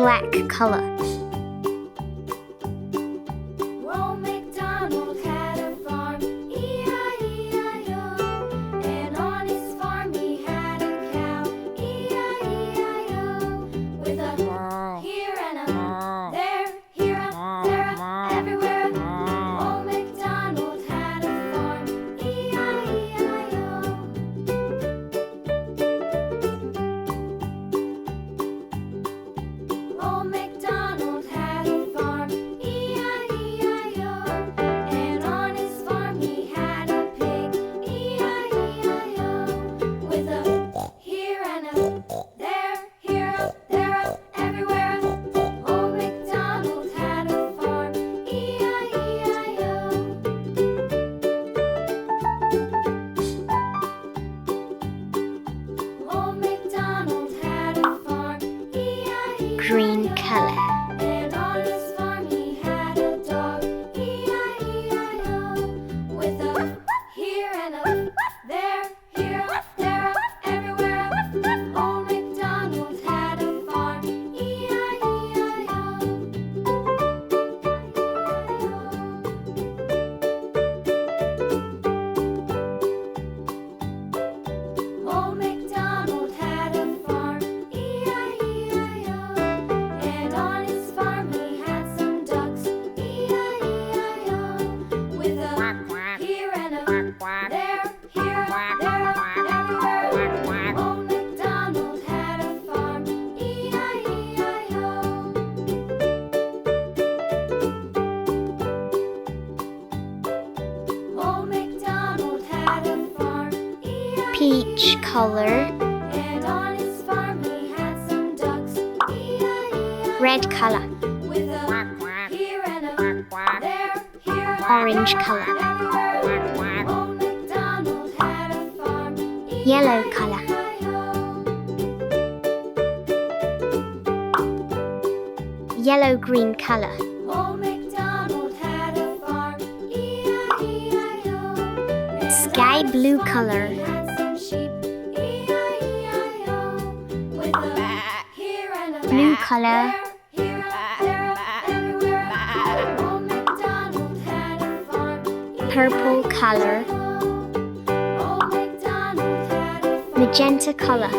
black color. Old MacDonald had a farm, E-I-E-I-O. And on his farm he had a cow, E-I-E-I-O. With a here and a there, here a, there a, everywhere. Old MacDonald had a farm, E-I-E-I-O. Old MacDonald had a farm, E-I-E-I-O. And on his farm he had a pig, E-I-E-I-O. With a here and a there, here a, there a, everywhere. Old MacDonald had a farm, E-I-E-I-O. Old MacDonald had a farm, E-I-E-I-O. Green color. And on his farm he had a dog, E-I-E-I-O. With a here and a there, here a, there a, everywhere. Old MacDonald had a farm, E-I-E-I-O. Old MacDonald had a farm, E-I-E-I-O. And on his farm he had some ducks, E-I-E-I-O. With a here and a there, here a, there a, everywhere. Old MacDonald had a farm, E-I-E-I-O. Old MacDonald had a farm, E-I-E-I-O. Peach color. And on his farm he had some ducks, E-I-E-I-O. Red color. With a here and a there, here a, Orange there a, color. everywhere. Old MacDonald had a farm, Yellow color. E-I-E-I-O. Yellow-green color. Old MacDonald had a farm, E-I-E-I-O. And Sky on his blue farm color. he had some sheep, E-I-E-I-O. With a here and a Blue color. there, here a, there a, everywhere. Old MacDonald had a farm, Purple color. E-I-E-I-O. Old MacDonald had a farm, Magenta color.